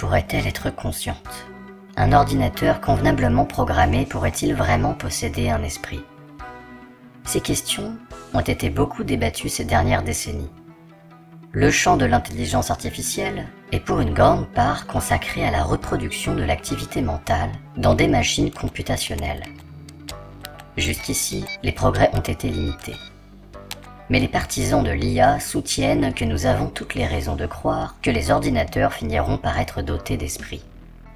pourrait-elle être consciente? Un ordinateur convenablement programmé pourrait-il vraiment posséder un esprit? Ces questions ont été beaucoup débattues ces dernières décennies. Le champ de l'intelligence artificielle est pour une grande part consacré à la reproduction de l'activité mentale dans des machines computationnelles. Jusqu'ici, les progrès ont été limités. Mais les partisans de l'IA soutiennent que nous avons toutes les raisons de croire que les ordinateurs finiront par être dotés d'esprit.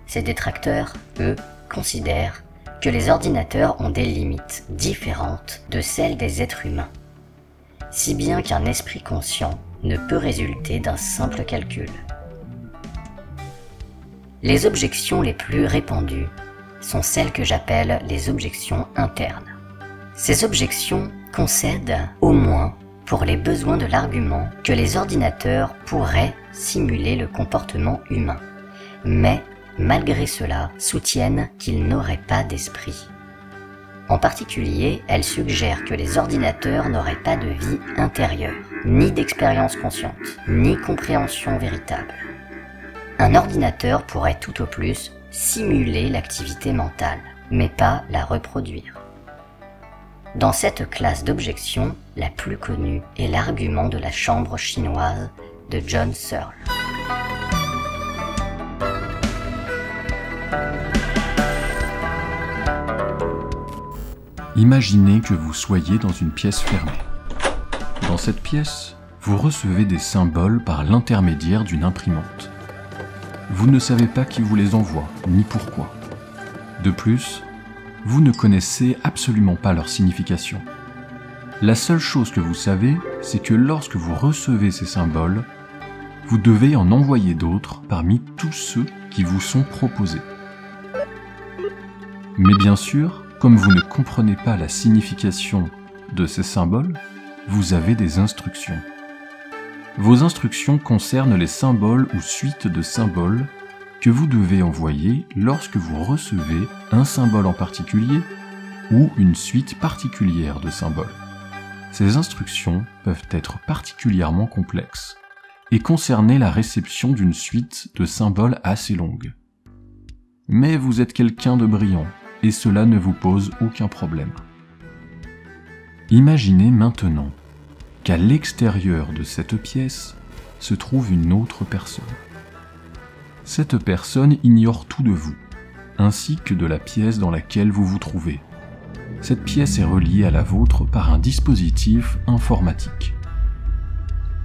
Ces détracteurs, eux, considèrent que les ordinateurs ont des limites différentes de celles des êtres humains, si bien qu'un esprit conscient ne peut résulter d'un simple calcul. Les objections les plus répandues sont celles que j'appelle les objections internes. Ces objections concèdent, au moins pour les besoins de l'argument, que les ordinateurs pourraient simuler le comportement humain, mais malgré cela soutiennent qu'ils n'auraient pas d'esprit. En particulier, elles suggèrent que les ordinateurs n'auraient pas de vie intérieure, ni d'expérience consciente, ni compréhension véritable. Un ordinateur pourrait tout au plus simuler l'activité mentale, mais pas la reproduire. Dans cette classe d'objections, la plus connue est l'argument de la chambre chinoise de John Searle. Imaginez que vous soyez dans une pièce fermée. Dans cette pièce, vous recevez des symboles par l'intermédiaire d'une imprimante. Vous ne savez pas qui vous les envoie, ni pourquoi. De plus, vous ne connaissez absolument pas leur signification. La seule chose que vous savez, c'est que lorsque vous recevez ces symboles, vous devez en envoyer d'autres parmi tous ceux qui vous sont proposés. Mais bien sûr, comme vous ne comprenez pas la signification de ces symboles, vous avez des instructions. Vos instructions concernent les symboles ou suites de symboles que vous devez envoyer lorsque vous recevez un symbole en particulier ou une suite particulière de symboles. Ces instructions peuvent être particulièrement complexes et concerner la réception d'une suite de symboles assez longue. Mais vous êtes quelqu'un de brillant et cela ne vous pose aucun problème. Imaginez maintenant qu'à l'extérieur de cette pièce se trouve une autre personne. Cette personne ignore tout de vous, ainsi que de la pièce dans laquelle vous vous trouvez. Cette pièce est reliée à la vôtre par un dispositif informatique.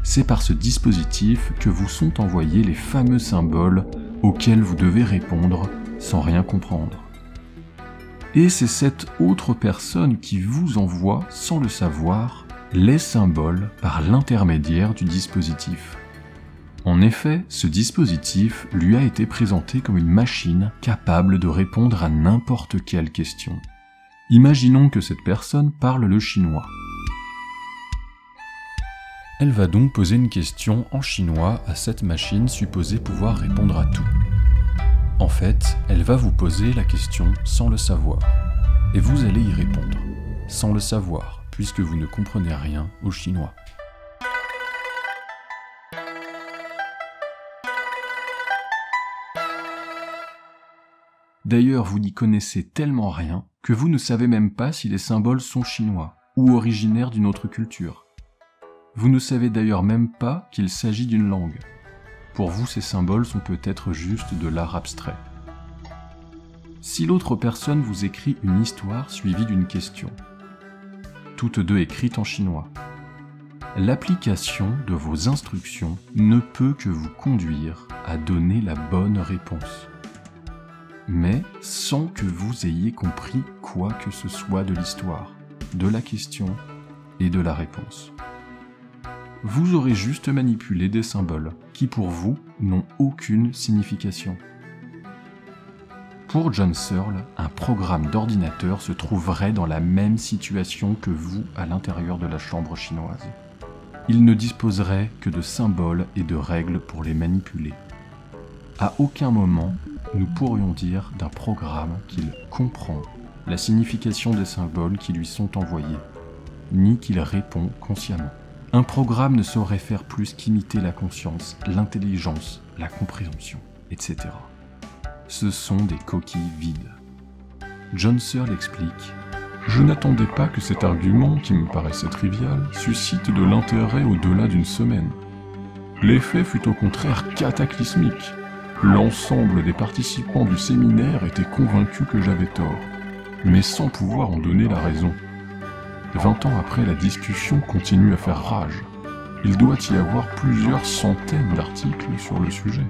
C'est par ce dispositif que vous sont envoyés les fameux symboles auxquels vous devez répondre sans rien comprendre. Et c'est cette autre personne qui vous envoie, sans le savoir, les symboles par l'intermédiaire du dispositif. En effet, ce dispositif lui a été présenté comme une machine capable de répondre à n'importe quelle question. Imaginons que cette personne parle le chinois. Elle va donc poser une question en chinois à cette machine supposée pouvoir répondre à tout. En fait, elle va vous poser la question sans le savoir, et vous allez y répondre, sans le savoir, puisque vous ne comprenez rien au chinois. D'ailleurs, vous n'y connaissez tellement rien que vous ne savez même pas si les symboles sont chinois ou originaires d'une autre culture. Vous ne savez d'ailleurs même pas qu'il s'agit d'une langue. Pour vous, ces symboles sont peut-être juste de l'art abstrait. Si l'autre personne vous écrit une histoire suivie d'une question, toutes deux écrites en chinois, l'application de vos instructions ne peut que vous conduire à donner la bonne réponse, mais sans que vous ayez compris quoi que ce soit de l'histoire, de la question et de la réponse. Vous aurez juste manipulé des symboles qui pour vous n'ont aucune signification. Pour John Searle, un programme d'ordinateur se trouverait dans la même situation que vous à l'intérieur de la chambre chinoise. Il ne disposerait que de symboles et de règles pour les manipuler. À aucun moment, nous pourrions dire d'un programme qu'il comprend la signification des symboles qui lui sont envoyés, ni qu'il répond consciemment. Un programme ne saurait faire plus qu'imiter la conscience, l'intelligence, la compréhension. etc. Ce sont des coquilles vides. John Searle explique « Je n'attendais pas que cet argument, qui me paraissait trivial, suscite de l'intérêt au-delà d'une semaine. L'effet fut au contraire cataclysmique. L'ensemble des participants du séminaire étaient convaincus que j'avais tort, mais sans pouvoir en donner la raison. 20 ans après, la discussion continue à faire rage. Il doit y avoir plusieurs centaines d'articles sur le sujet.